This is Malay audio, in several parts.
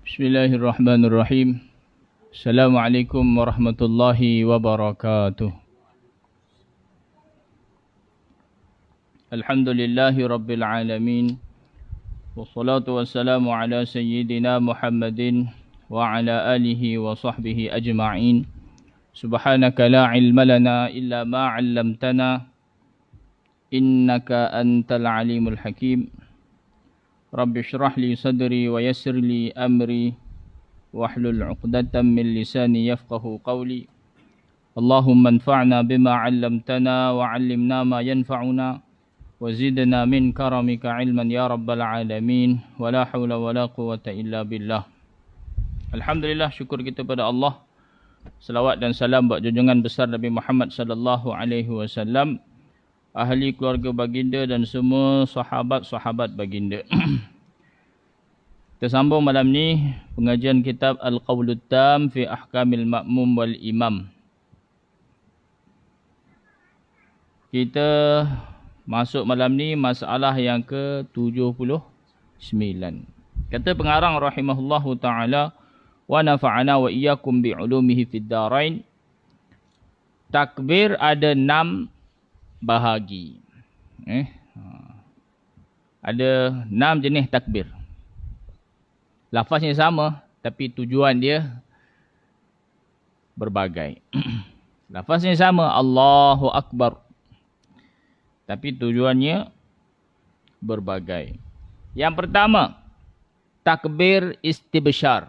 Bismillahirrahmanirrahim. Assalamualaikum warahmatullahi wabarakatuh. Alhamdulillahi rabbil alamin. Wassalatu wassalamu ala sayyidina Muhammadin wa ala alihi wa sahbihi ajma'in. Subhanaka la ilma lana illa ma 'allamtana. Innaka antal alimul hakim. Rabbi shrah li sadri wa yassir li amri wahlul 'uqdatam min lisani yafqahu qawli. Allahumma anfa'na bima 'allamtana wa 'allimna ma yanfa'una wa zidna min karamika 'ilman ya rabbal alamin. Wa la haula wa la quwwata illa billah. Alhamdulillah, syukur kita pada Allah. Selawat dan salam buat junjungan besar Nabi Muhammad sallallahu alaihi wasallam, ahli keluarga baginda dan semua sahabat-sahabat baginda. Kita sambung malam ni pengajian kitab Al-Qawlut Tam fi Ahkamil Ma'mum wal Imam. Kita masuk malam ni masalah yang ke-79. Kata pengarang rahimahullahu ta'ala, wa nafa'ana wa iyyakum bi'ulumihi fid darain. Takbir ada 6 bahagi. Ada 6 jenis takbir. Lafaznya sama tapi tujuan dia berbagai. Lafaznya sama, Allahu Akbar, tapi tujuannya berbagai. Yang pertama, takbir istibsyar.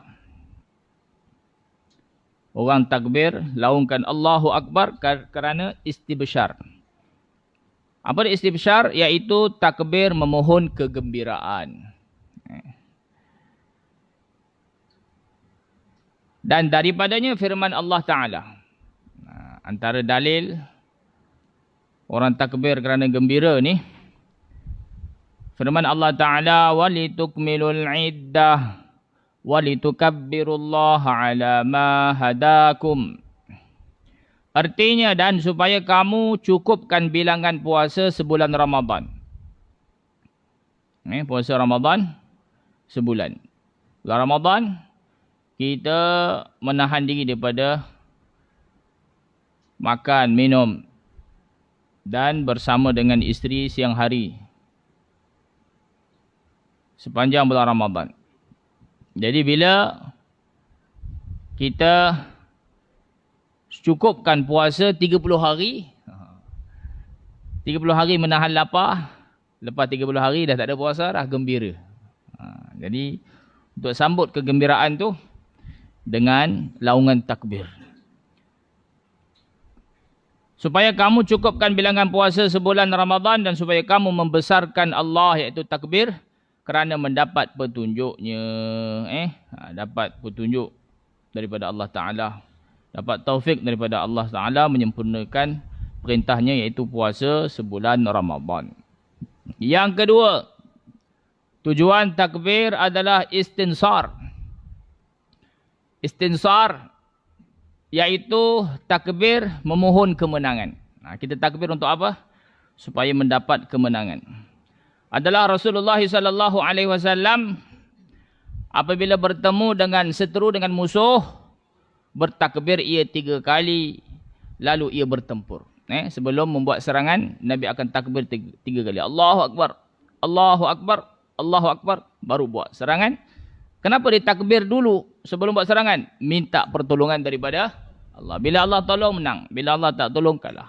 Orang takbir laungkan Allahu Akbar kerana istibsyar. Apa dia istibsyar? Iaitu takbir memohon kegembiraan. Dan daripadanya firman Allah Ta'ala. Antara dalil orang takbir kerana gembira ni, firman Allah Ta'ala, walitukmilul iddah walitukabbirullaha ala ma hadakum. Artinya, dan supaya kamu cukupkan bilangan puasa sebulan Ramadan. Puasa Ramadan sebulan. Bulan Ramadan kita menahan diri daripada makan, minum dan bersama dengan isteri siang hari sepanjang bulan Ramadan. Jadi bila kita cukupkan puasa 30 hari, 30 hari menahan lapar, lepas 30 hari dah tak ada puasa, dah gembira. Jadi untuk sambut kegembiraan tu dengan laungan takbir. Supaya kamu cukupkan bilangan puasa sebulan Ramadan dan supaya kamu membesarkan Allah, iaitu takbir, kerana mendapat petunjuknya. Dapat petunjuk daripada Allah Ta'ala. Dapat taufik daripada Allah Ta'ala menyempurnakan perintahnya, iaitu puasa sebulan Ramadan. Yang kedua, tujuan takbir adalah istinsar. Istinsar iaitu takbir memohon kemenangan. Kita takbir untuk apa? Supaya mendapat kemenangan. Adalah Rasulullah sallallahu alaihi wasallam apabila bertemu dengan seteru, dengan musuh, bertakbir ia 3 kali, lalu ia bertempur. Sebelum membuat serangan, Nabi akan takbir 3 kali. Allahu Akbar, Allahu Akbar, Allahu Akbar, baru buat serangan. Kenapa dia takbir dulu sebelum buat serangan? Minta pertolongan daripada Allah. Bila Allah tolong, menang. Bila Allah tak tolong, kalah.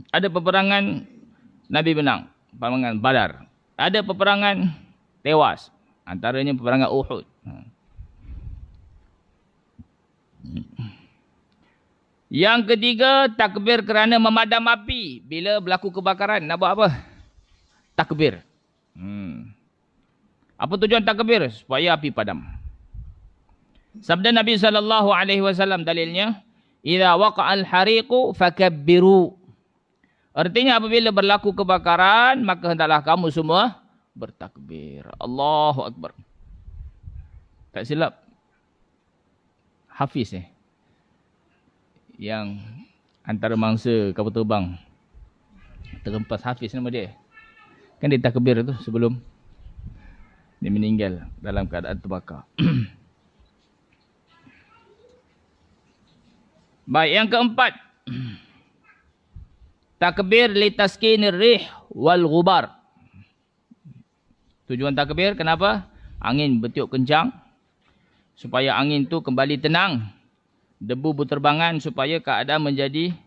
Ada peperangan Nabi menang, peperangan Badar. Ada peperangan tewas, antaranya peperangan Uhud. Yang ketiga, takbir kerana memadam api. Bila berlaku kebakaran, nak buat apa? Takbir. Apa tujuan takbir? Supaya api padam. Sabda Nabi sallallahu alaihi wasallam dalilnya, idza waqa'al hariqu fakabbiru. Artinya apabila berlaku kebakaran, maka hendaklah kamu semua bertakbir. Allahu Akbar. Tak silap, Hafiz yang antara mangsa kapal terbang terhempas, Hafiz nama dia. Kan dia takbir tu sebelum Dia meninggal dalam keadaan terbakar. Baik, yang keempat. Takbir li taskinir rih wal ghubar. Tujuan takbir kenapa? Angin bertiup kencang supaya angin tu kembali tenang. Debu berterbangan supaya keadaan menjadi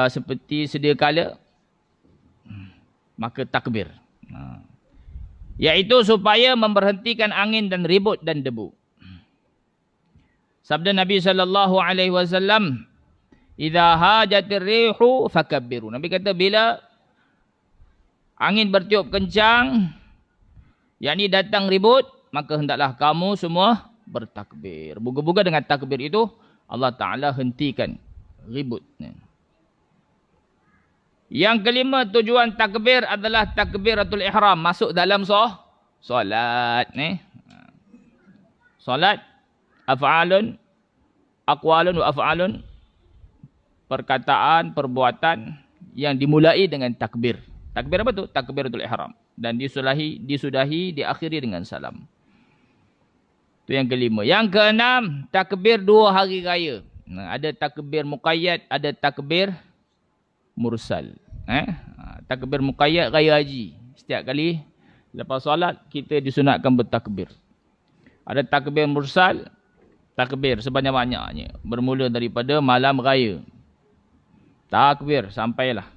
seperti sedia kala. Maka takbir. Iaitu supaya memberhentikan angin dan ribut dan debu. Sabda Nabi SAW, "Idza hajatir rihu fakabbiru." Nabi kata bila angin bertiup kencang, yakni datang ribut, maka hendaklah kamu semua bertakbir. Buga-buga dengan takbir itu Allah Ta'ala hentikan ribut. Yang kelima, tujuan takbir adalah takbiratul ihram. Masuk dalam solat. Solat, af'alun, aqwalun wa af'alun. Perkataan, perbuatan yang dimulai dengan takbir. Takbir apa tu? Takbiratul ihram. Dan disudahi, diakhiri dengan salam. Itu yang kelima. Yang keenam, takbir 2 hari raya. Ada takbir muqayyad, ada takbir mursal. Takbir muqayyad raya haji. Setiap kali lepas solat kita disunatkan bertakbir. Ada takbir mursal, takbir sebanyak-banyaknya bermula daripada malam raya. Takbir sampailah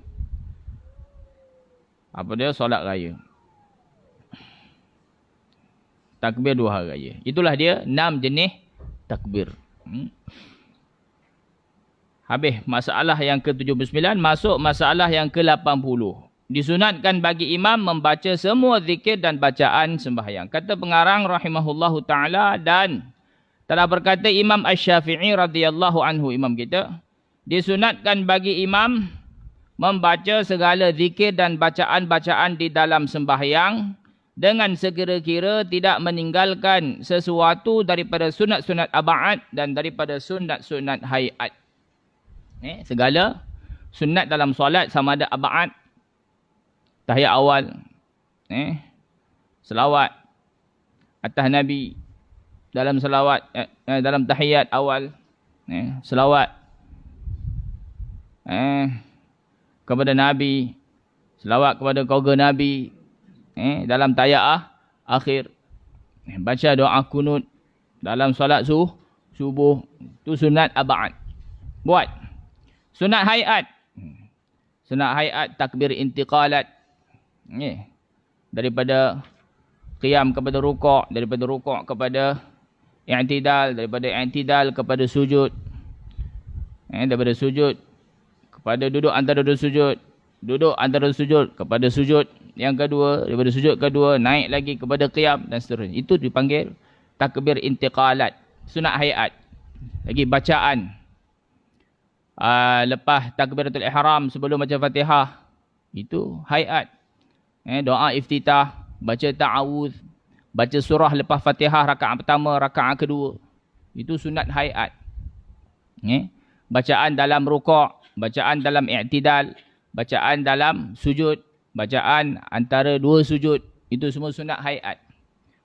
apa dia solat raya. Takbir 2 hari raya. Itulah dia 6 jenis takbir. Habis masalah yang ke-79, masuk masalah yang ke-80. Disunatkan bagi imam membaca semua zikir dan bacaan sembahyang. Kata pengarang rahimahullahu ta'ala, dan telah berkata Imam Asy-Syafi'i radhiyallahu anhu, imam kita, disunatkan bagi imam membaca segala zikir dan bacaan-bacaan di dalam sembahyang dengan sekira-kira tidak meninggalkan sesuatu daripada sunat-sunat ab'ad dan daripada sunat-sunat hayat. Segala sunat dalam solat sama ada ab'ad, tahiyat awal, selawat atas Nabi dalam selawat, dalam tahiyat awal, selawat kepada Nabi, selawat kepada keluarga Nabi, dalam tahiyat akhir, baca doa kunut dalam solat subuh, tu sunat ab'ad. Buat sunat hayat. Sunat hayat takbir intiqalat. Daripada qiyam kepada rukuk, daripada rukuk kepada i'tidal, daripada i'tidal kepada sujud. Daripada sujud kepada duduk antara dua sujud, duduk antara sujud kepada sujud yang kedua, daripada sujud kedua naik lagi kepada qiyam dan seterusnya. Itu dipanggil takbir intiqalat, sunat hayat. Lagi bacaan lepas takbiratul ihram sebelum baca Fatihah, itu hayat. Doa iftitah, baca ta'awudz, baca surah lepas Fatihah rakaat pertama, rakaat kedua, itu sunat hayat. Bacaan dalam rukuk, bacaan dalam i'tidal, bacaan dalam sujud, bacaan antara dua sujud, itu semua sunat hayat.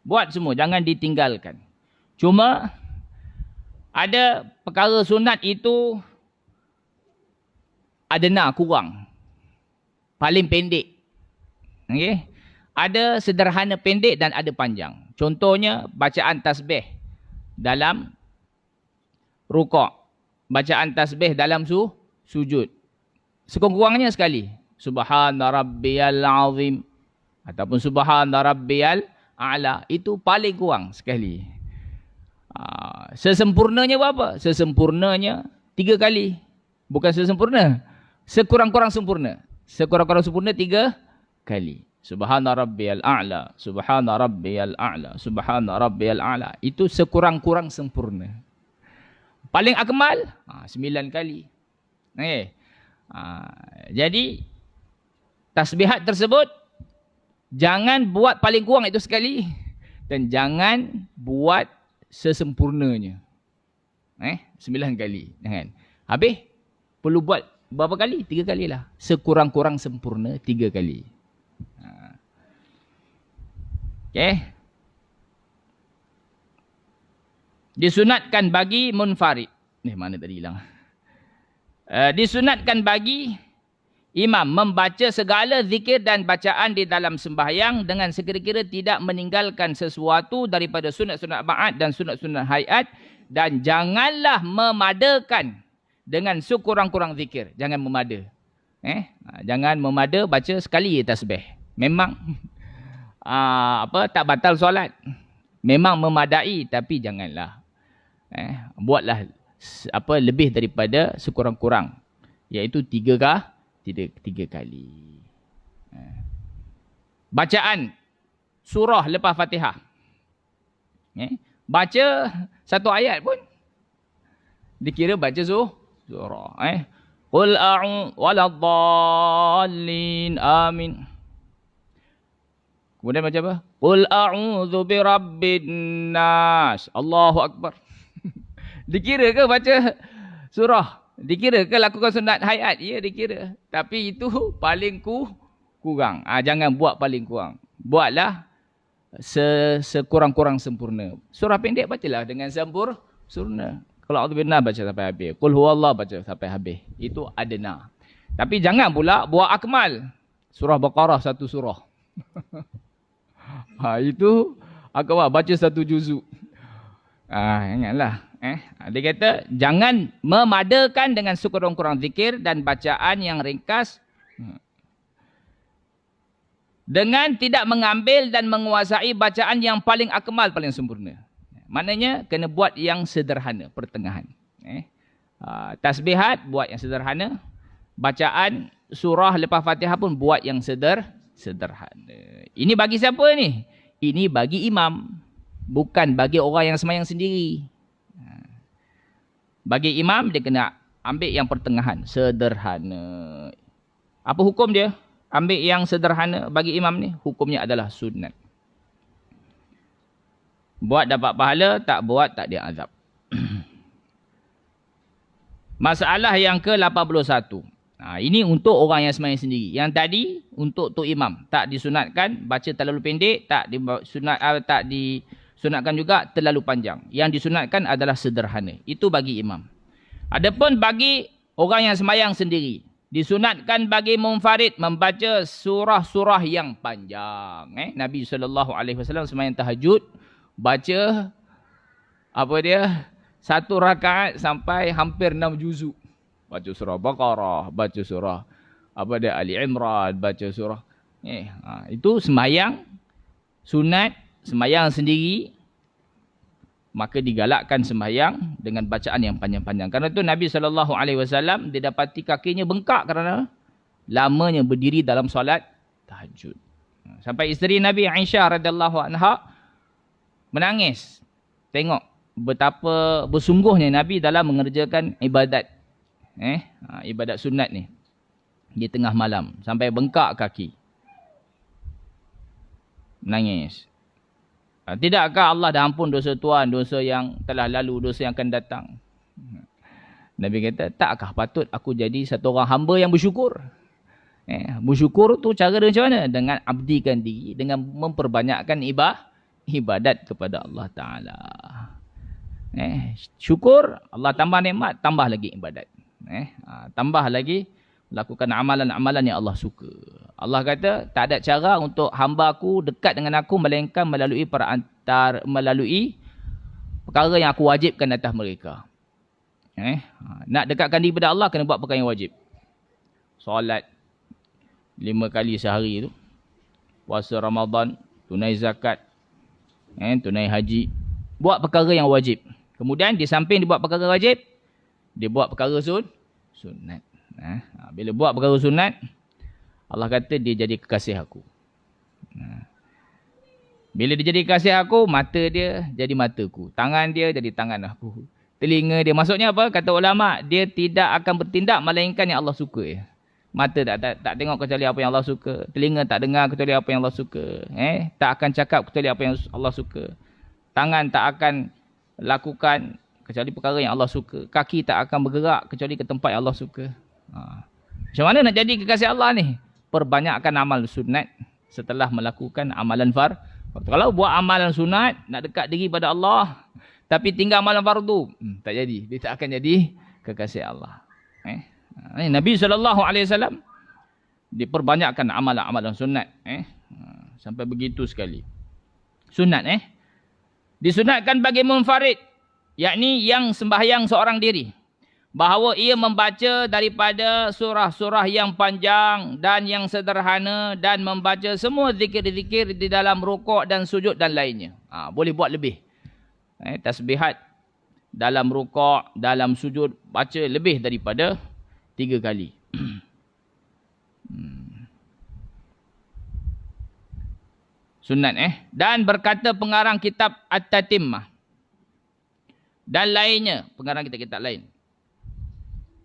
Buat semua, jangan ditinggalkan. Cuma ada perkara sunat itu adna, kurang, paling pendek. Ada sederhana pendek dan ada panjang. Contohnya bacaan tasbih dalam rukuk, bacaan tasbih dalam sujud. Sekurang-kurangnya sekali, subhana rabbiyal azim ataupun subhana rabbiyal a'la, itu paling kurang sekali. Sesempurnanya berapa? Sesempurnanya 3 kali. Bukan sesempurna, sekurang-kurang sempurna. Sekurang-kurang sempurna 3 kali. Subhana rabbiyal a'la, subhana rabbiyal a'la, subhana rabbiyal a'la. Itu sekurang-kurang sempurna. Paling akmal 9 kali. Jadi tasbihat tersebut jangan buat paling kurang itu sekali, dan jangan buat sesempurnanya. 9 kali. Jangan. Habis perlu buat berapa kali? 3 kali lah. Sekurang-kurang sempurna 3 kali. Okey. Disunatkan bagi munfarid. Mana tadi hilang? Disunatkan bagi imam membaca segala zikir dan bacaan di dalam sembahyang dengan sekira-kira tidak meninggalkan sesuatu daripada sunat-sunat ba'at dan sunat-sunat hayat, dan janganlah memadakan dengan sekurang-kurang zikir. Jangan memada. Jangan memada baca sekali tasbih. Memang tak batal solat. Memang memadai, tapi janganlah. Buatlah lebih daripada sekurang-kurang, iaitu 3 kali. Bacaan surah lepas Fatihah. Baca satu ayat pun dikira baca surah. Qul a'udzu waladdallin amin. Kemudian baca apa? Qul a'udzu birabbin nas. Allahu akbar. Dikira ke baca surah? Dikira ke lakukan sunat hayat? Ya, dikira. Tapi itu paling kurang. Jangan buat paling kurang. Buatlah sekurang-kurang sempurna. Surah pendek bacalah dengan sempurna. Kalau a'udzubillah baca sampai habis. Qul huwallah baca sampai habis. Itu adna. Tapi jangan pula buat akmal. Surah Baqarah satu surah. Itu akmal baca satu juzuk. Ingatlah. Dia kata jangan memadakan dengan sekurang-kurang zikir dan bacaan yang ringkas, dengan tidak mengambil dan menguasai bacaan yang paling akmal, paling sempurna. Maknanya kena buat yang sederhana, pertengahan. Tasbihat buat yang sederhana. Bacaan surah lepas Fatihah pun buat yang sederhana. Ini bagi siapa ni? Ini bagi imam. Bukan bagi orang yang sembahyang sendiri. Bagi imam, dia kena ambil yang pertengahan. Sederhana. Apa hukum dia? Ambil yang sederhana bagi imam ni. Hukumnya adalah sunat. Buat dapat pahala, tak buat tak dia azab. Masalah yang ke-81. Ini untuk orang yang sembahyang sendiri. Yang tadi, untuk tu imam. Tak disunatkan, baca terlalu pendek. Tak disunatkan juga terlalu panjang. Yang disunatkan adalah sederhana. Itu bagi imam. Adapun bagi orang yang sembahyang sendiri, disunatkan bagi munfarid membaca surah-surah yang panjang. Nabi SAW sembahyang tahajud, baca satu rakaat sampai hampir 6 juzuk. Baca surah Baqarah, baca surah Ali Imran, baca surah. Itu sembahyang sunat, sembahyang sendiri. Maka digalakkan sembahyang dengan bacaan yang panjang-panjang. Karena itu Nabi SAW didapati kakinya bengkak kerana lamanya berdiri dalam solat tahajud. Sampai isteri Nabi Aisyah radhiyallahu anha menangis. Tengok betapa bersungguhnya Nabi dalam mengerjakan ibadat. Ibadat sunat ni. Di tengah malam. Sampai bengkak kaki. Menangis. Tidakkah Allah dah ampun dosa tuan, dosa yang telah lalu, dosa yang akan datang? Nabi kata, takkah patut aku jadi satu orang hamba yang bersyukur? Bersyukur tu cara dia macam mana? Dengan abdikan diri, dengan memperbanyakkan ibadat kepada Allah Ta'ala. Syukur, Allah tambah nikmat, tambah lagi ibadat. Tambah lagi lakukan amalan-amalan yang Allah suka. Allah kata, tak ada cara untuk hamba aku dekat dengan aku melainkan melalui perkara yang aku wajibkan atas mereka. Nak dekatkan diri kepada Allah, kena buat perkara yang wajib. Solat 5 kali sehari tu. Puasa Ramadan, tunai zakat, tunai haji. Buat perkara yang wajib. Kemudian di samping dia buat perkara wajib, dia buat perkara sunat. Bila buat perkara sunat, Allah kata dia jadi kekasih aku. Bila dia jadi kekasih aku, mata dia jadi mataku. Tangan dia jadi tangan aku. Telinga dia. Maksudnya apa? Kata ulama, dia tidak akan bertindak melainkan yang Allah suka. Mata tak tengok kecuali apa yang Allah suka. Telinga tak dengar kecuali apa yang Allah suka. Tak akan cakap kecuali apa yang Allah suka. Tangan tak akan lakukan kecuali perkara yang Allah suka. Kaki tak akan bergerak kecuali ke tempat yang Allah suka. Macam mana nak jadi kekasih Allah ni? Perbanyakkan amal sunat setelah melakukan amalan Kalau buat amalan sunat, nak dekat diri pada Allah, tapi tinggal amalan fardu, tak jadi. Dia tak akan jadi kekasih Allah. Nabi SAW diperbanyakkan amalan-amalan sunat. Sampai begitu sekali. Sunat. Disunatkan bagi munfarid, yakni yang sembahyang seorang diri, bahawa ia membaca daripada surah-surah yang panjang dan yang sederhana dan membaca semua zikir-zikir di dalam rukuk dan sujud dan lainnya. Boleh buat lebih. Tasbihat dalam rukuk, dalam sujud, baca lebih daripada 3 kali. Sunat. Dan berkata pengarang kitab At-Tatimmah dan lainnya, pengarang kitab-kitab lain,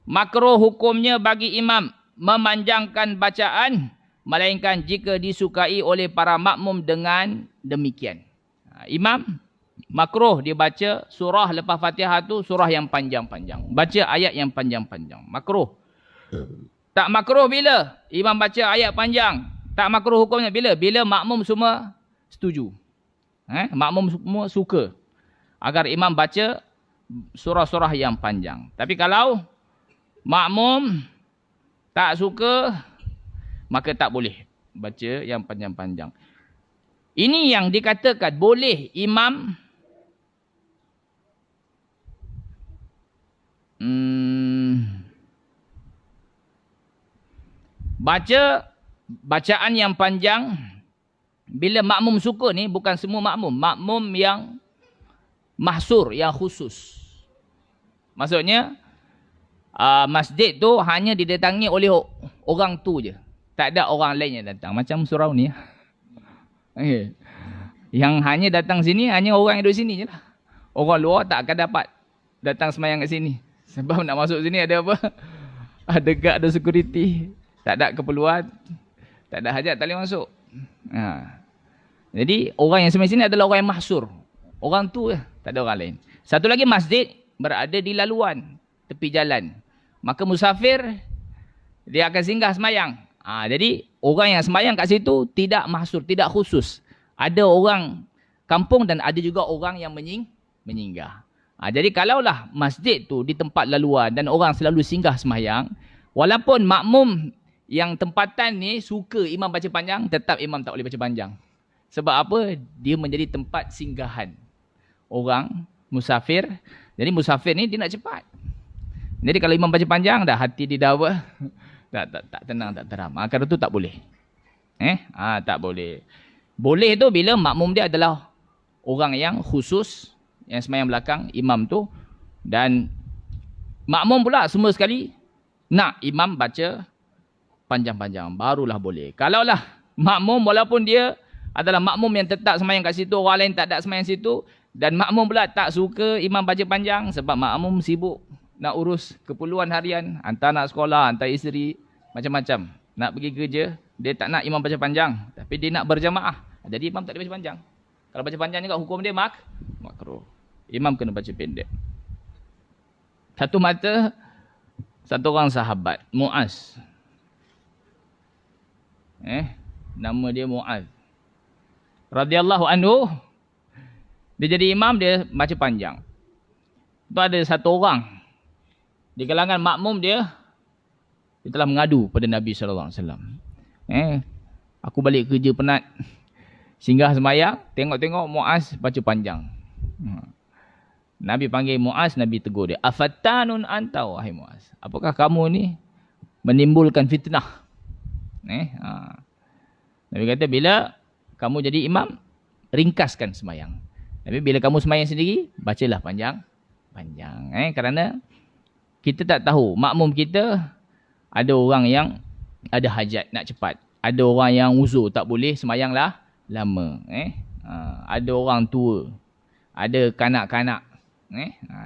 makruh hukumnya bagi imam memanjangkan bacaan, melainkan jika disukai oleh para makmum dengan demikian. Imam makruh dia baca surah lepas Fatihah tu surah yang panjang-panjang. Baca ayat yang panjang-panjang. Makruh. Tak makruh bila imam baca ayat panjang. Tak makruh hukumnya bila? Bila makmum semua setuju. Makmum semua suka agar imam baca surah-surah yang panjang. Tapi kalau makmum tak suka, maka tak boleh baca yang panjang-panjang. Ini yang dikatakan boleh imam baca bacaan yang panjang bila makmum suka ni, bukan semua makmum. Makmum yang mahsur, yang khusus. Maksudnya masjid tu hanya didatangi oleh orang tu je. Tak ada orang lain yang datang. Macam surau ni. Yang hanya datang sini, hanya orang yang duduk sini je lah. Orang luar tak akan dapat datang semayang kat sini. Sebab nak masuk sini ada apa? Ada guard, ada security. Tak ada keperluan. Tak ada hajat, tak boleh masuk. Jadi orang yang semayang sini adalah orang yang mahsur. Orang tu je. Tak ada orang lain. Satu lagi, masjid berada di laluan, tepi jalan. Maka musafir, dia akan singgah semayang. Jadi orang yang semayang kat situ tidak mahsur, tidak khusus. Ada orang kampung dan ada juga orang yang menyinggah. Jadi kalaulah masjid tu di tempat laluan dan orang selalu singgah semayang, walaupun makmum yang tempatan ni suka imam baca panjang, tetap imam tak boleh baca panjang. Sebab apa? Dia menjadi tempat singgahan orang musafir. Jadi musafir ni dia nak cepat. Jadi kalau imam baca panjang, dah hati dia dah apa? Tak tenang, tak teram. Kerana tu tak boleh. Tak boleh. Boleh tu bila makmum dia adalah orang yang khusus, yang semayang belakang imam tu, dan makmum pula semua sekali nak imam baca panjang-panjang, barulah boleh. Kalaulah makmum walaupun dia adalah makmum yang tetap semayang kat situ, orang lain tak ada semayang situ, dan makmum pula tak suka imam baca panjang sebab makmum sibuk nak urus keperluan harian, hantar anak sekolah, hantar isteri, macam-macam. Nak pergi kerja, dia tak nak imam baca panjang, tapi dia nak berjamaah. Jadi imam tak boleh baca panjang. Kalau baca panjang juga hukum dia makruh. Imam kena baca pendek. Satu mata, satu orang sahabat, Muaz. Nama dia Muaz radhiyallahu anhu. Dia jadi imam, dia baca panjang. Tu ada satu orang di kalangan makmum dia telah mengadu pada Nabi SAW. Aku balik kerja penat, singgah semayang, tengok-tengok Muaz baca panjang. Nabi panggil Muaz, Nabi tegur dia. Afattanun anta wahai Muaz. Apakah kamu ni menimbulkan fitnah? Nabi kata, bila kamu jadi imam, ringkaskan semayang. Tapi bila kamu semayang sendiri, bacalah panjang. Kerana kita tak tahu, makmum kita ada orang yang ada hajat nak cepat. Ada orang yang uzur, tak boleh semayanglah lama. Ada orang tua, ada kanak-kanak,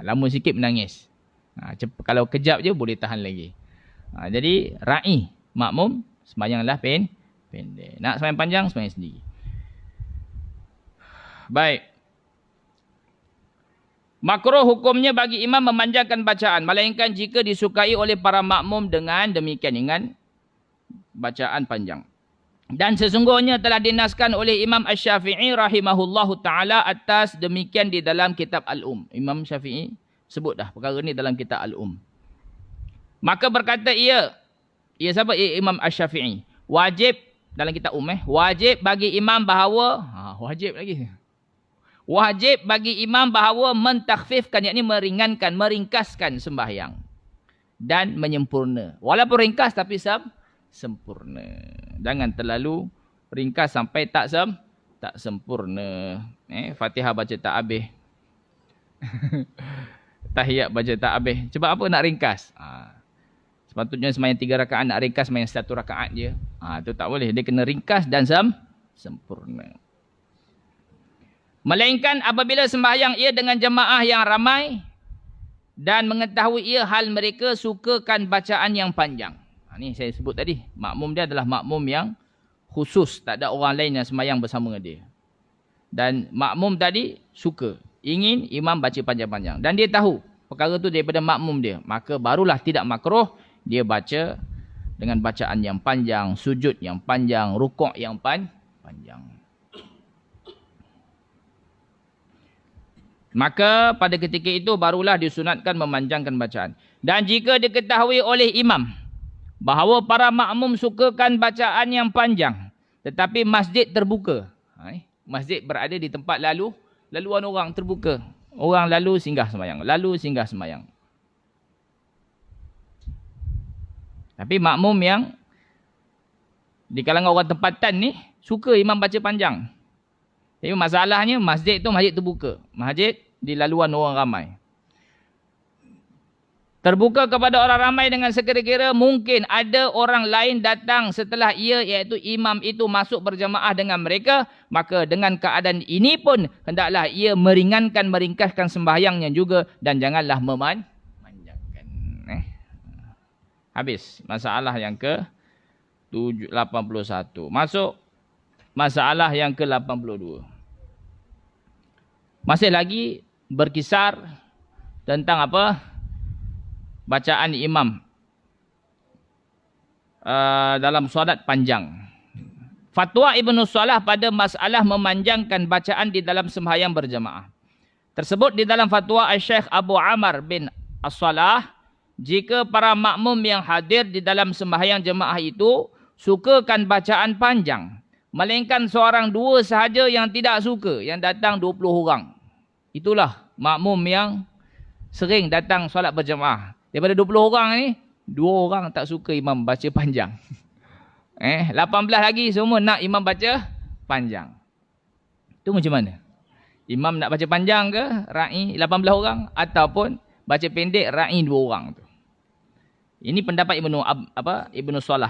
lama sikit menangis. Kalau kejap je boleh tahan lagi. Jadi ra'i makmum semayanglah pendek. Nak semayang panjang, semayang sendiri. Baik. Makruh hukumnya bagi imam memanjangkan bacaan, melainkan jika disukai oleh para makmum dengan demikian, dengan bacaan panjang. Dan sesungguhnya telah dinaskan oleh Imam Asy-Syafi'i rahimahullahu ta'ala atas demikian di dalam kitab Al-Um. Imam Syafi'i sebut dah perkara ni dalam kitab Al-Um. Maka berkata ia siapa? Imam Asy-Syafi'i. Wajib, dalam kitab wajib bagi imam bahawa, wajib lagi. Wajib bagi imam bahawa mentakhfifkan, yakni meringankan, meringkaskan sembahyang. Dan menyempurna. Walaupun ringkas tapi sempurna. Jangan terlalu ringkas sampai tak sempurna. Fatihah baca tak habis. Tahiyat baca tak habis. Sebab apa nak ringkas? Sepatutnya sembahyang 3 rakaat nak ringkas sembahyang 1 rakaat je. Itu tak boleh. Dia kena ringkas dan sempurna. Melainkan apabila sembahyang ia dengan jemaah yang ramai dan mengetahui ia hal mereka sukakan bacaan yang panjang. Ni saya sebut tadi. Makmum dia adalah makmum yang khusus. Tak ada orang lain yang sembahyang bersama dengan dia. Dan makmum tadi suka. Ingin imam baca panjang-panjang. Dan dia tahu perkara tu daripada makmum dia. Maka barulah tidak makruh dia baca dengan bacaan yang panjang, sujud yang panjang, rukuk yang panjang. Maka pada ketika itu barulah disunatkan memanjangkan bacaan. Dan jika diketahui oleh imam bahawa para makmum sukakan bacaan yang panjang, tetapi masjid terbuka. Masjid berada di tempat laluan orang terbuka. Orang lalu singgah sembahyang. Tapi makmum yang di kalangan orang tempatan ni suka imam baca panjang. Tapi masalahnya masjid tu masjid terbuka. Masjid di laluan orang ramai. Terbuka kepada orang ramai dengan sekira-kira mungkin ada orang lain datang setelah ia, iaitu imam itu masuk berjamaah dengan mereka. Maka dengan keadaan ini pun hendaklah ia meringankan, meringkaskan sembahyangnya juga. Dan janganlah memanjangkan. Habis masalah yang ke-81. Masuk masalah yang ke-82. Masih lagi berkisar tentang apa? Bacaan imam dalam solat panjang. Fatwa Ibnu Salah pada masalah memanjangkan bacaan di dalam sembahyang berjamaah. Tersebut di dalam fatwa Syekh Abu Amr bin As-Salah, jika para makmum yang hadir di dalam sembahyang jemaah itu sukakan bacaan panjang, melainkan seorang dua sahaja yang tidak suka, yang datang 20 orang. Itulah makmum yang sering datang solat berjemaah. Daripada 20 orang ni, 2 orang tak suka imam baca panjang. 18 lagi semua nak imam baca panjang. Itu macam mana? Imam nak baca panjang ke ra'i 18 orang ataupun baca pendek ra'i 2 orang tu. Ini pendapat Ibnu Salah.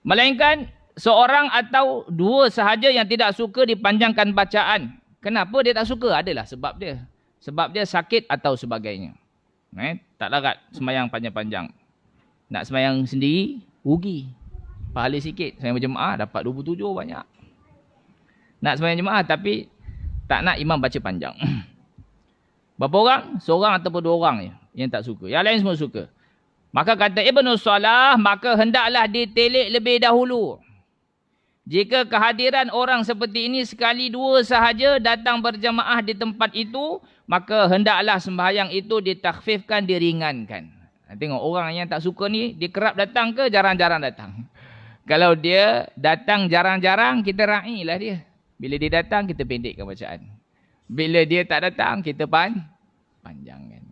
Melainkan seorang atau dua sahaja yang tidak suka dipanjangkan bacaan. Kenapa dia tak suka? Adalah sebab dia. Sebab dia sakit atau sebagainya. Tak larat sembahyang panjang-panjang. Nak sembahyang sendiri, rugi. Pahala sikit. Sembahyang berjemaah dapat 27 banyak. Nak sembahyang jemaah tapi tak nak imam baca panjang. Berapa orang? Seorang ataupun 2 orang je yang tak suka. Yang lain semua suka. Maka kata Ibnu Salah, maka hendaklah ditelik lebih dahulu. Jika kehadiran orang seperti ini sekali 2 sahaja datang berjamaah di tempat itu, maka hendaklah sembahyang itu ditakhfifkan, diringankan. Tengok orang yang tak suka ni, dia kerap datang ke jarang-jarang datang. Kalau dia datang jarang-jarang, kita ra'ilah dia. Bila dia datang, kita pendekkan bacaan. Bila dia tak datang, kita panjangkan.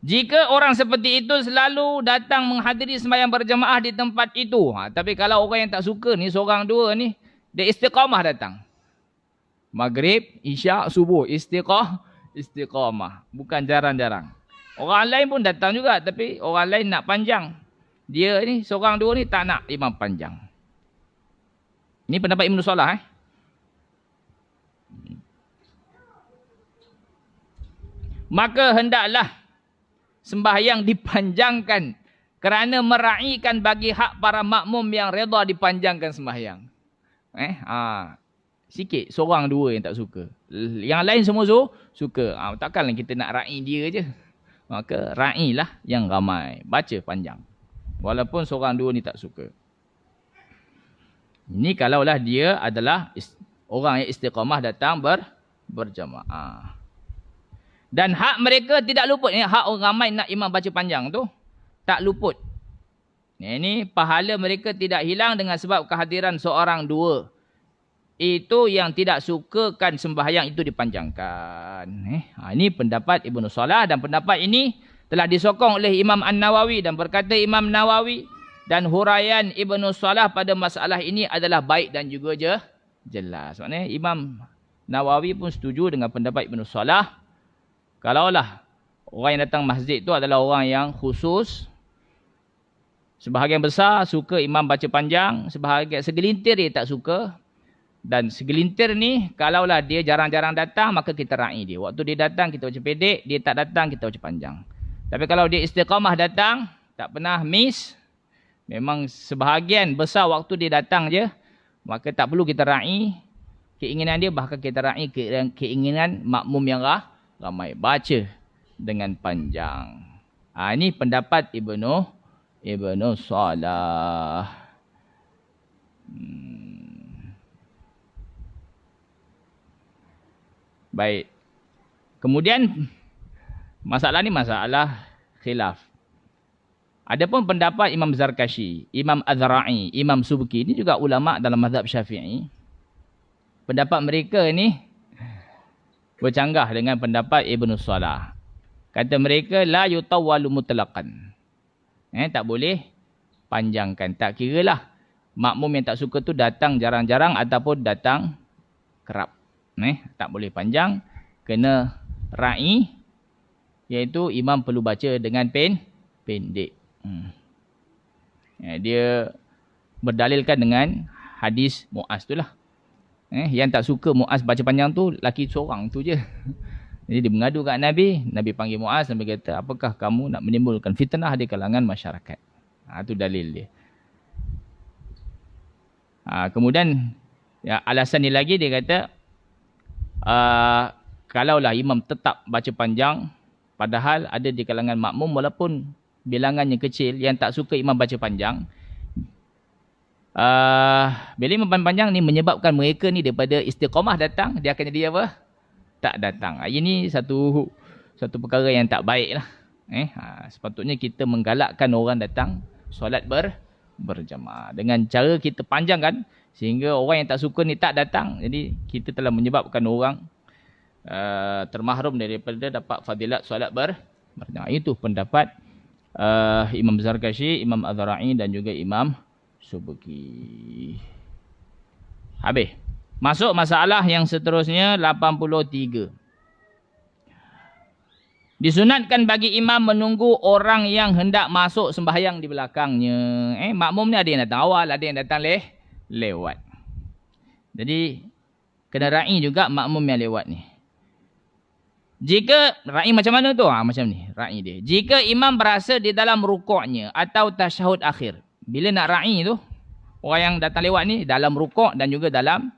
Jika orang seperti itu selalu datang menghadiri sembahyang berjamaah di tempat itu. Tapi kalau orang yang tak suka ni, seorang dua ni, dia istiqamah datang. Maghrib, isyak, subuh. Istiqamah. Bukan jarang-jarang. Orang lain pun datang juga. Tapi orang lain nak panjang. Dia ni, seorang dua ni tak nak imam panjang. Ini pendapat Ibnu Salah. Maka hendaklah sembahyang dipanjangkan kerana meraihkan bagi hak para makmum yang redha dipanjangkan sembahyang. Sikit seorang dua yang tak suka. Yang lain semua suka. Takkanlah kita nak raih dia je. maka ra'ilah yang ramai. Baca panjang. Walaupun seorang dua ni tak suka. Ini kalaulah dia adalah orang yang istiqamah datang berjamaah. Dan hak mereka tidak luput. Hak orang ramai nak imam baca panjang tu tak luput. Ini pahala mereka tidak hilang dengan sebab kehadiran seorang dua. Itu yang tidak sukakan sembahyang itu dipanjangkan. Ini pendapat Ibnu Salah, dan pendapat ini telah disokong oleh Imam An-Nawawi, dan berkata Imam Nawawi dan huraian Ibnu Salah pada masalah ini adalah baik dan juga jelas. Maknanya Imam Nawawi pun setuju dengan pendapat Ibnu Salah. Kalaulah orang yang datang masjid itu adalah orang yang khusus, sebahagian besar suka imam baca panjang, segelintir dia tak suka. Dan segelintir ni, kalaulah dia jarang-jarang datang, maka kita ra'i dia. Waktu dia datang, kita baca pendek. Dia tak datang, kita baca panjang. Tapi kalau dia istiqamah datang, tak pernah miss, memang sebahagian besar waktu dia datang je, maka tak perlu kita ra'i keinginan dia, bahkan kita ra'i keinginan makmum yang ramai. Baca dengan panjang. Ini pendapat Ibnu Salah. Baik. Kemudian masalah ni masalah khilaf. Adapun pendapat Imam Zarkashi, Imam Azra'i, Imam Subki, ini juga ulama dalam mazhab Syafi'i. Pendapat mereka ni bercanggah dengan pendapat Ibnu Salah. Kata mereka la yutawwalu mutlaqan. Tak boleh panjangkan. Tak kiralah makmum yang tak suka tu datang jarang-jarang ataupun datang kerap. Tak boleh panjang, kena ra'i, iaitu imam perlu baca dengan pendek. Dia berdalilkan dengan hadis Muaz tu lah. Yang tak suka Muaz baca panjang tu, laki seorang tu je. Jadi dia mengadu kat Nabi, Nabi panggil Muaz, Nabi kata, apakah kamu nak menimbulkan fitnah di kalangan masyarakat? Itu dalil dia. Kemudian alasan ni lagi, dia kata, kalaulah imam tetap baca panjang, padahal ada di kalangan makmum walaupun bilangannya kecil yang tak suka imam baca panjang, bila imam panjang ni menyebabkan mereka ni daripada istiqamah datang, dia akan jadi apa? Tak datang. Ini satu perkara yang tak baik lah. Sepatutnya kita menggalakkan orang datang solat berjamaah dengan cara kita panjangkan, sehingga orang yang tak suka ni tak datang. Jadi kita telah menyebabkan orang termahrum daripada dapat fadilat solat berjamaah. Itu pendapat Imam Zarkashi, Imam Azra'i dan juga Imam Subki. Habis. Masuk masalah yang seterusnya, 83. Disunatkan bagi imam menunggu orang yang hendak masuk sembahyang di belakangnya. Makmum ni ada yang datang awal, ada yang datang lewat. Jadi kena ra'i juga makmum yang lewat ni. Jika ra'i macam mana tu? Macam ni ra'i dia. Jika imam berasa di dalam rukuknya atau tasyahud akhir. Bila nak ra'i tu, orang yang datang lewat ni dalam rukuk dan juga dalam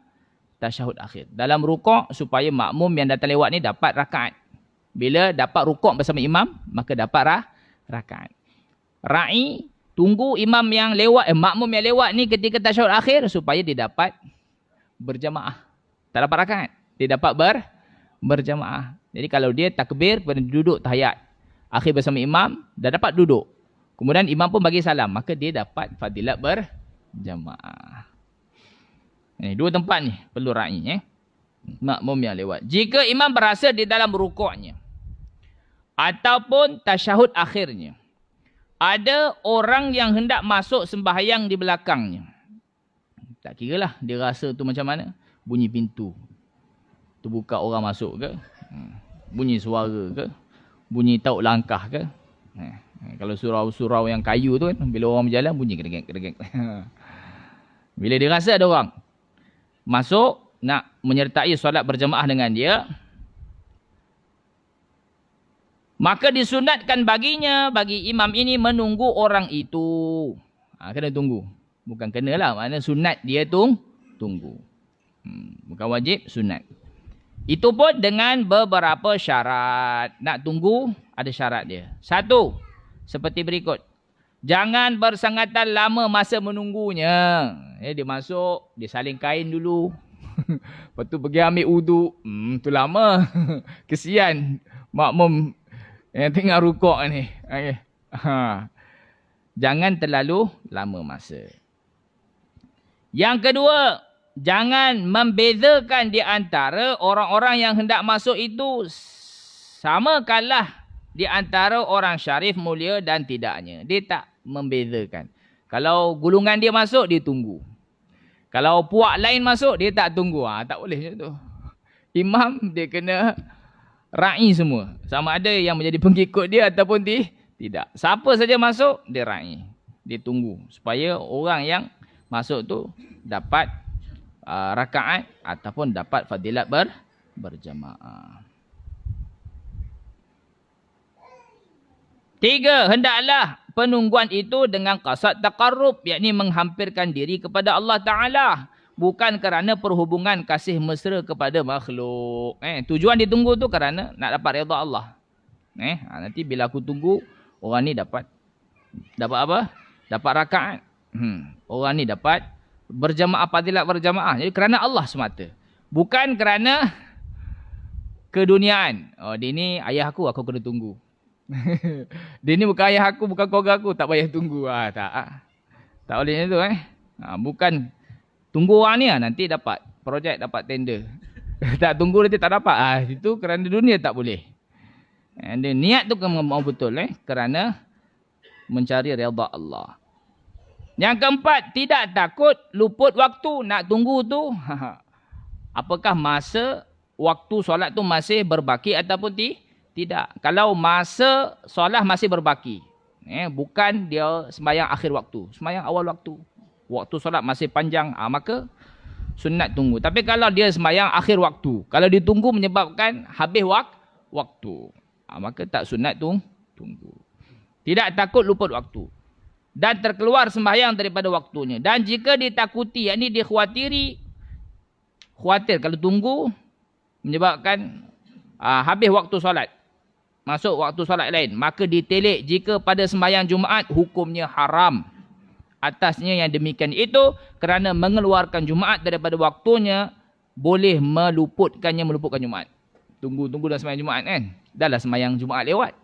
tasyahud akhir. Dalam rukuk supaya makmum yang datang lewat ni dapat rakaat. Bila dapat rukuk bersama imam, maka dapat rakaat. Ra'i tunggu imam yang lewat, makmum yang lewat ni ketika tasyahud akhir supaya dia dapat berjamaah. Tak dapat rakaat, dia dapat berjamaah. Jadi kalau dia takbir pada duduk tahiyat akhir bersama imam, dah dapat duduk. Kemudian imam pun bagi salam, maka dia dapat fadilat berjamaah. Ini dua tempat ni perlu ra'i. Makmum yang lewat. Jika imam berasa di dalam rukuknya ataupun tasyahud akhirnya, ada orang yang hendak masuk sembahyang di belakangnya. Tak kira lah dia rasa tu macam mana. Bunyi pintu, terbuka orang masuk ke, bunyi suara ke, bunyi tauk langkah ke. Kalau surau-surau yang kayu tu kan, bila orang berjalan bunyi kedegek. Bila dia rasa ada orang masuk nak menyertai solat berjamaah dengan dia, maka disunatkan baginya, bagi imam ini menunggu orang itu. Kena tunggu. Bukan kena lah, maknanya sunat dia tunggu. Bukan wajib, sunat. Itu pun dengan beberapa syarat. Nak tunggu ada syarat dia. Satu, seperti berikut. Jangan bersangatan lama masa menunggunya. Dia masuk, dia saling kain dulu. Lepas tu pergi ambil uduk. Tu lama. Kesian makmum yang tengah rukuk ni. Okay. Jangan terlalu lama masa. Yang kedua, jangan membezakan di antara orang-orang yang hendak masuk itu sama kalah di antara orang syarif mulia dan tidaknya. Dia tak membezakan. Kalau gulungan dia masuk, dia tunggu. Kalau puak lain masuk, dia tak tunggu. Tak boleh macam tu. Imam, dia kena ra'i semua. Sama ada yang menjadi pengikut dia ataupun tidak. Siapa saja masuk, dia ra'i. Dia tunggu. Supaya orang yang masuk tu dapat rakaat ataupun dapat fadilat berjamaah. 3. Hendaklah penungguan itu dengan qasad taqarrub, yakni menghampirkan diri kepada Allah Ta'ala. Bukan kerana perhubungan kasih mesra kepada makhluk. Tujuan ditunggu tu kerana nak dapat redha Allah. Nanti bila aku tunggu, orang ni dapat apa? Dapat rakaat. Orang ni dapat berjamaah, fadilat berjamaah. Jadi kerana Allah semata. Bukan kerana keduniaan. Dia ni ayah aku kena tunggu. Dia ni bukan ayah aku, bukan keluarga aku, tak payah tunggu. Tak boleh macam tu. Bukan tunggu orang ni nanti dapat projek, dapat tender. Tak tunggu nanti tak dapat. Itu kerana dunia tak boleh. Dan niat tu kena mau betul kerana mencari redha Allah. Yang keempat, tidak takut luput waktu. Nak tunggu tu apakah masa waktu solat tu masih berbaki ataupun tidak. Kalau masa solat masih berbaki, bukan dia sembahyang akhir waktu, sembahyang awal waktu, waktu solat masih panjang, maka sunat tunggu. Tapi kalau dia sembahyang akhir waktu, kalau ditunggu menyebabkan habis waktu, maka tak sunat tunggu. Tidak takut luput waktu dan terkeluar sembahyang daripada waktunya. Dan jika ditakuti, yakni khawatir kalau tunggu menyebabkan habis waktu solat, masuk waktu solat lain, maka ditelik jika pada sembahyang Jumaat hukumnya haram atasnya yang demikian itu, kerana mengeluarkan Jumaat daripada waktunya boleh meluputkan Jumaat. Tunggu dah sembahyang Jumaat kan. Dah lah sembahyang Jumaat lewat.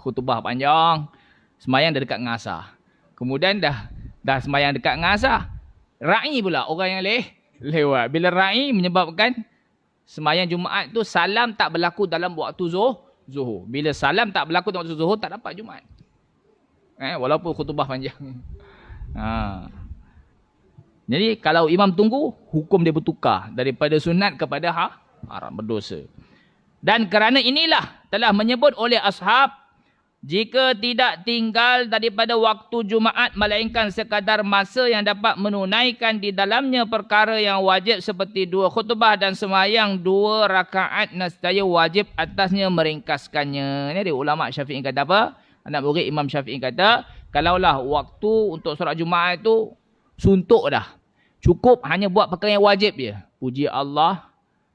Khutbah panjang, sembahyang dah dekat ngasar. Kemudian dah sembahyang dekat ngasar, ra'i pula orang yang lewat. Bila ra'i menyebabkan sembahyang Jumaat tu salam tak berlaku dalam waktu zuhur. Bila salam tak berlaku dalam waktu zuhur, tak dapat Jumaat. Walaupun khutbah panjang. Jadi kalau imam tunggu, hukum dia bertukar daripada sunat kepada haram, berdosa. Dan kerana inilah telah menyebut oleh ashab, jika tidak tinggal daripada waktu Jumaat melainkan sekadar masa yang dapat menunaikan di dalamnya perkara yang wajib seperti 2 khutbah dan sembahyang 2 rakaat, nescaya wajib atasnya meringkaskannya. Ini dia ulama Syafi'i kata apa? Anak murid Imam Syafi'i kata, kalaulah waktu untuk solat Jumaat itu suntuk dah, cukup hanya buat perkara yang wajib je. Puji Allah,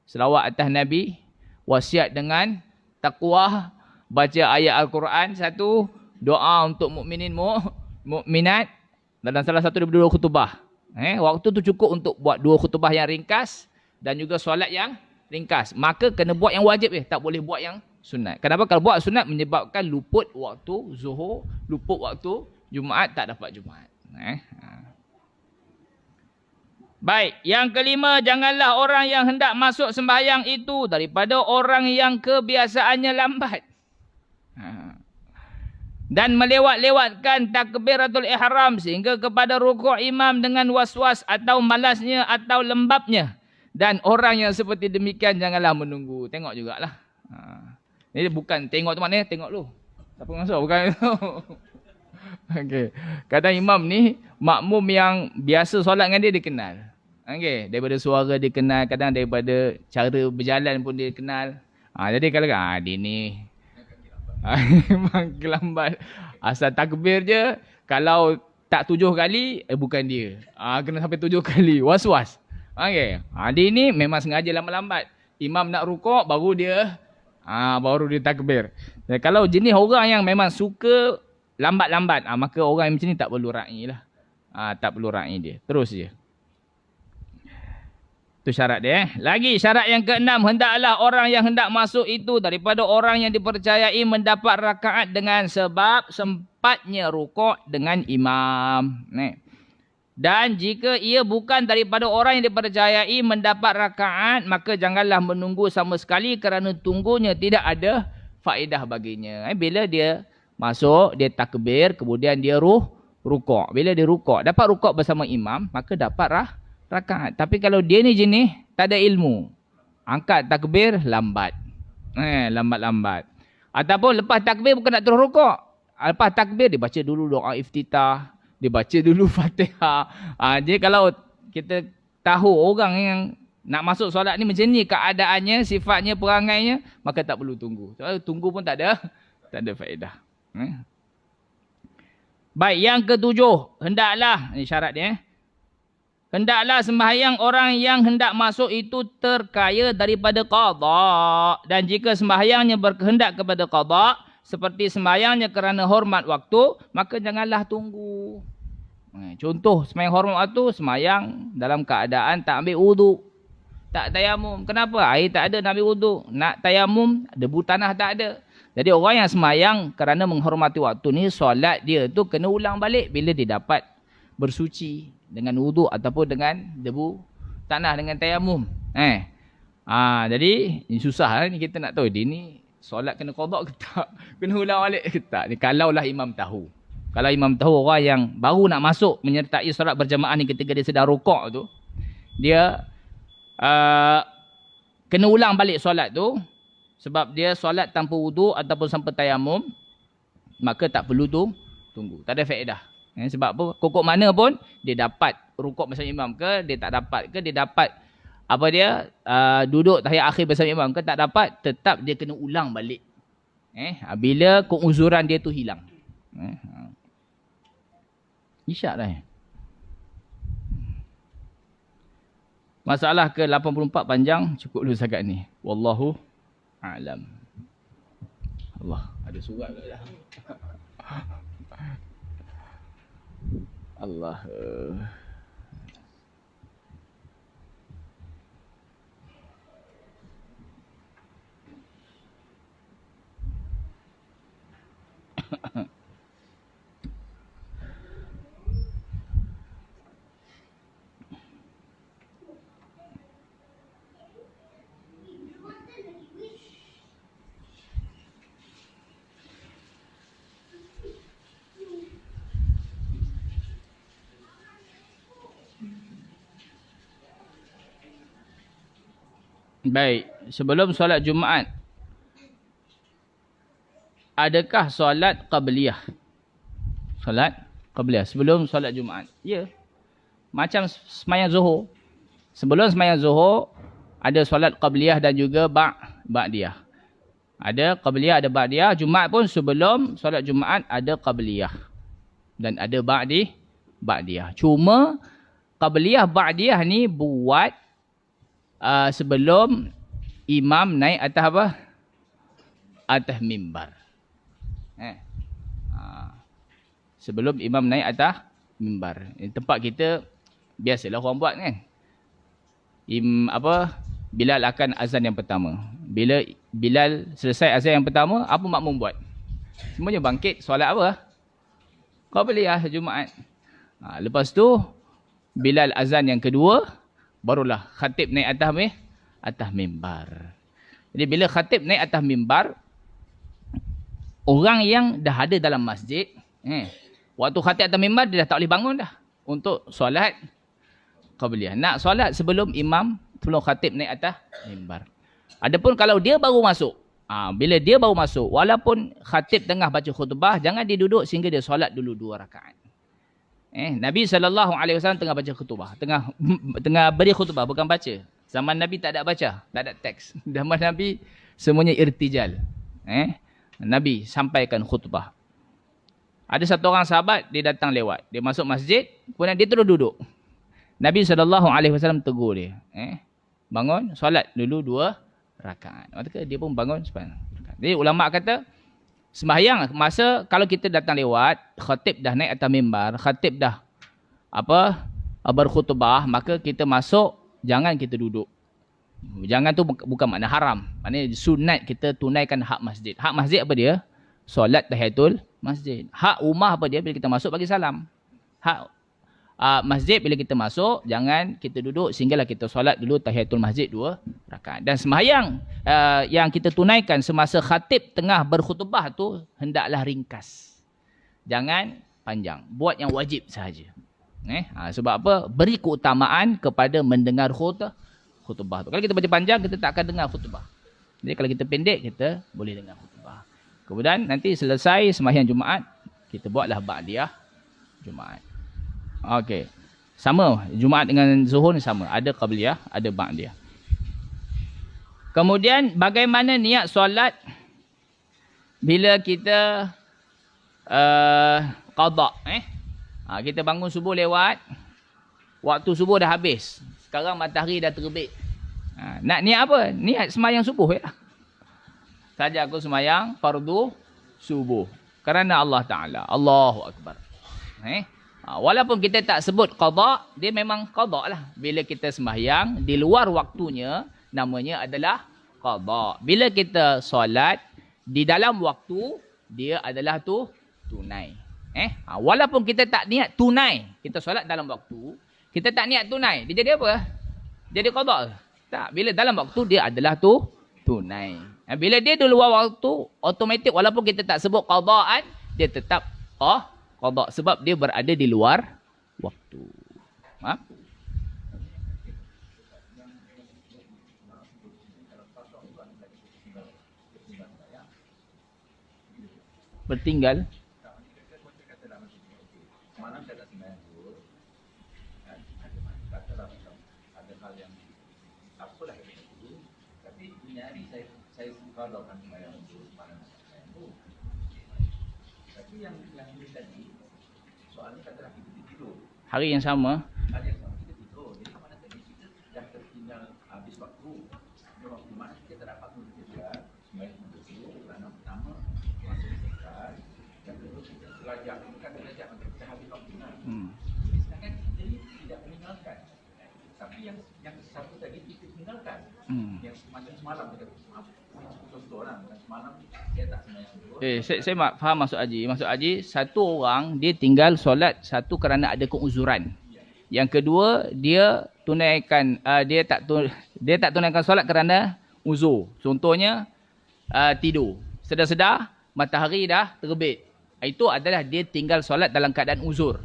selawat atas Nabi, wasiat dengan taqwa, baca ayat Al-Quran 1, doa untuk mukminin mukminat, dan salah satu daripada 2 khutbah. Waktu tu cukup untuk buat 2 khutbah yang ringkas dan juga solat yang ringkas. Maka kena buat yang wajib tak boleh buat yang sunat. Kenapa? Kalau buat sunat menyebabkan luput waktu zuhur, luput waktu Jumaat, tak dapat Jumaat. Baik, yang kelima, janganlah orang yang hendak masuk sembahyang itu daripada orang yang kebiasaannya lambat dan melewat-lewatkan takbiratul ihram sehingga kepada rukuk imam dengan was-was atau malasnya atau lembabnya. Dan orang yang seperti demikian janganlah menunggu. Tengok jugalah. Ini bukan tengok tu maknanya tengok lu. Siapa masuk? Bukan itu. Okey. Kadang imam ni makmum yang biasa solat dengan dia kenal. Okey, daripada suara dia kenal, kadang daripada cara berjalan pun dia kenal. Jadi kalau dia ni memang lambat. Asal takbir je, kalau tak 7 kali, bukan dia. Kena sampai 7 kali. Was-was. Okey. Dia ni memang sengaja lambat-lambat. Imam nak rukuk, baru dia takbir. Dan kalau jenis orang yang memang suka lambat-lambat, maka orang yang macam ni tak perlu ra'i lah. Tak perlu ra'i dia. Terus je. Itu syarat dia. Lagi syarat yang keenam, hendaklah orang yang hendak masuk itu daripada orang yang dipercayai mendapat rakaat dengan sebab sempatnya rukuk dengan imam. Dan jika ia bukan daripada orang yang dipercayai mendapat rakaat, maka janganlah menunggu sama sekali kerana tunggunya tidak ada faedah baginya. Bila dia masuk, dia takbir, kemudian dia rukuk. Bila dia rukuk, dapat rukuk bersama imam, maka dapat rakaat. Tapi kalau dia ni jenis tak ada ilmu, angkat takbir lambat. Lambat-lambat. Ataupun lepas takbir bukan nak terus rukuk. Lepas takbir dia baca dulu doa iftitah, dia baca dulu Fatihah. Jadi kalau kita tahu orang yang nak masuk solat ni macam ni keadaannya, sifatnya, perangainya, maka tak perlu tunggu. Tunggu pun tak ada faedah. Baik, yang ketujuh, hendaklah, ini syarat dia, hendaklah sembahyang orang yang hendak masuk itu terkaya daripada qada. Dan jika sembahyangnya berkehendak kepada qada, seperti sembahyangnya kerana hormat waktu, maka janganlah tunggu. Contoh, sembahyang hormat waktu, sembahyang dalam keadaan tak ambil wuduk, tak tayamum. Kenapa? Air tak ada nak ambil wuduk. Nak tayamum, debu tanah tak ada. Jadi orang yang sembahyang kerana menghormati waktu ni, solat dia tu kena ulang balik bila dia dapat bersuci dengan wuduk ataupun dengan debu tanah, dengan tayamum. Jadi ini susah ni kita nak tahu dia ni solat kena qada ke tak, kena ulang balik ke tak. Kalaulah imam tahu. Kalau imam tahu orang yang baru nak masuk menyertai solat berjamaah ni ketika dia sedang rukuk tu, dia kena ulang balik solat tu sebab dia solat tanpa wuduk ataupun tanpa tayamum, maka tak perlu tunggu. Tak ada faedah. Sebab apa? Kok mana pun dia dapat rukuk bersama imam ke, dia tak dapat ke, dia dapat duduk tahiyat akhir bersama imam ke, tak dapat, tetap dia kena ulang balik. Bila keuzuran dia tu hilang. Isyak dah. Masalah ke 84 panjang, cukup dulu setakat ni. Wallahu a'lam. Allah, ada surat ke dah? Allah. Baik, sebelum solat Jumaat, adakah solat qabliyah? Solat qabliyah sebelum solat Jumaat. Ya. Macam sembahyang Zuhur. Sebelum sembahyang Zuhur ada solat qabliyah dan juga ba'diyah. Ada qabliyah, ada ba'diyah. Jumaat pun sebelum solat Jumaat ada qabliyah dan ada ba'diyah. Cuma qabliyah ba'diyah ni buat sebelum imam naik atas apa? Atas mimbar. Sebelum imam naik atas mimbar. Tempat kita biasalah orang buat kan. Bilal akan azan yang pertama. Bila Bilal selesai azan yang pertama, apa makmum buat? Semuanya bangkit solat apa? Qabliyah Jumaat. Lepas tu Bilal azan yang kedua, barulah khatib naik atas mimbar. Jadi bila khatib naik atas mimbar, orang yang dah ada dalam masjid, waktu khatib atas mimbar dia dah tak boleh bangun dah untuk solat qabliyah. Nak solat sebelum imam, sebelum khatib naik atas mimbar. Adapun kalau dia baru masuk, bila dia baru masuk, walaupun khatib tengah baca khutbah, jangan dia duduk sehingga dia solat dulu 2 rakaat. Nabi SAW tengah baca khutbah, tengah beri khutbah, bukan baca. Zaman Nabi tak ada baca, tak ada teks. Zaman Nabi semuanya irtijal. Nabi sampaikan khutbah. Ada satu orang sahabat, dia datang lewat, dia masuk masjid, kemudian dia terus duduk. Nabi SAW tegur dia, bangun, solat dulu 2 rakaat. Maka dia pun bangun sembahyang. Jadi ulama kata Sembahyang masa kalau kita datang lewat, khatib dah naik atas mimbar, khatib dah berkhutbah, maka kita masuk, jangan kita duduk. Jangan tu bukan makna haram. Maknanya sunat kita tunaikan hak masjid. Hak masjid apa dia? Solat tahiyatul masjid. Hak rumah apa dia? Bila kita masuk bagi salam. Hak masjid bila kita masuk, jangan kita duduk sehinggalah kita solat dulu tahiyatul masjid 2 rakaat. Dan sembahyang yang kita tunaikan semasa khatib tengah berkhutbah tu hendaklah ringkas. Jangan panjang. Buat yang wajib sahaja. Sebab apa? Beri keutamaan kepada mendengar khutbah tu. Kalau kita baca panjang, kita tak akan dengar khutbah. Jadi kalau kita pendek, kita boleh dengar khutbah. Kemudian nanti selesai sembahyang Jumaat, kita buatlah ba'diyah Jumaat. Okey. Sama, Jumaat dengan Zuhur ni sama. Ada qabliyah, ada ba'diyah. Kemudian bagaimana niat solat bila kita qada, kita bangun subuh lewat, waktu subuh dah habis. Sekarang matahari dah terbit. Nak niat apa? Niat sembahyang subuh ya. Saja aku sembahyang fardu subuh kerana Allah Taala. Allahu Akbar. Walaupun kita tak sebut qada, dia memang qada lah. Bila kita sembahyang di luar waktunya, namanya adalah qada. Bila kita solat di dalam waktu, dia adalah tunai. Walaupun kita tak niat tunai, kita solat dalam waktu, kita tak niat tunai, dia jadi apa? Jadi qada. Tak, bila dalam waktu dia adalah tunai. Bila dia di luar waktu, automatik walaupun kita tak sebut qadaan, dia tetap qada sebab dia berada di luar waktu. Bertinggal. Hari yang sama. Saya faham maksud Haji. Maksud Haji, satu orang dia tinggal solat satu kerana ada keuzuran. Yang kedua, dia tunaikan dia tak tunaikan solat kerana uzur. Contohnya tidur. Sedar-sedar matahari dah terbit. Itu adalah dia tinggal solat dalam keadaan uzur.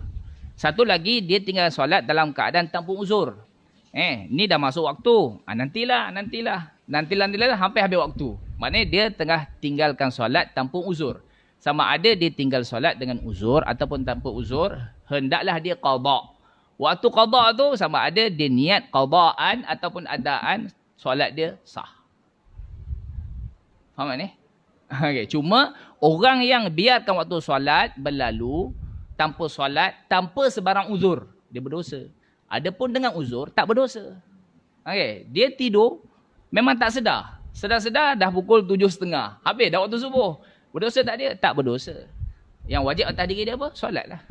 Satu lagi dia tinggal solat dalam keadaan tanpa uzur. Ni dah masuk waktu. Nantilah hampir habis waktu. Maknanya dia tengah tinggalkan solat tanpa uzur. Sama ada dia tinggal solat dengan uzur ataupun tanpa uzur, hendaklah dia qada. Waktu qada tu sama ada dia niat qadaan ataupun adaan, solat dia sah. Faham ni? Okay. Cuma orang yang biarkan waktu solat berlalu tanpa solat, tanpa sebarang uzur, dia berdosa. Adapun dengan uzur, tak berdosa. Okay. Dia tidur, memang tak sedar. Sedar-sedar dah pukul 7.30. Habis dah waktu subuh. Berdosa tak dia? Tak berdosa. Yang wajib atas diri dia apa? Solat lah.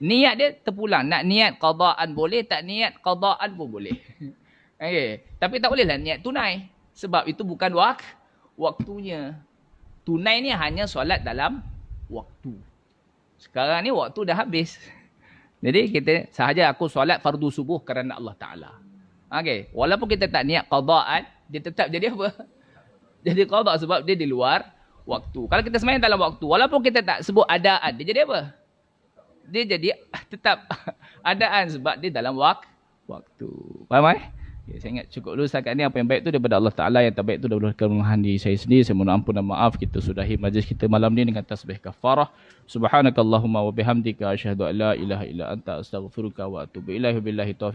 Niat dia terpulang. Nak niat qadaan boleh, tak niat qadaan pun boleh. Okay. Tapi tak bolehlah niat tunai. Sebab itu bukan waktunya. Tunai ni hanya solat dalam waktu. Sekarang ni waktu dah habis. Jadi kita sahaja aku solat fardu subuh kerana Allah Ta'ala. Okay. Walaupun kita tak niat qadaan, dia tetap jadi apa? Jadi qada sebab dia di luar waktu. Kalau kita sembahyang dalam waktu, walaupun kita tak sebut adaan, dia jadi apa? Dia jadi tetap adaan sebab dia dalam waktu. Faham Okay, saya ingat cukup dulu setakat ni. Apa yang baik tu daripada Allah Ta'ala, yang tak baik tu daripada kelemahan diri saya sendiri. Saya mohon ampun dan maaf. Kita sudahi majlis kita malam ni dengan tasbih kafarah. Subhanakallahumma wa bihamdika asyhadu an la ilaha illa anta astaghfiruka wa atubu ilaihi billahi taufiq.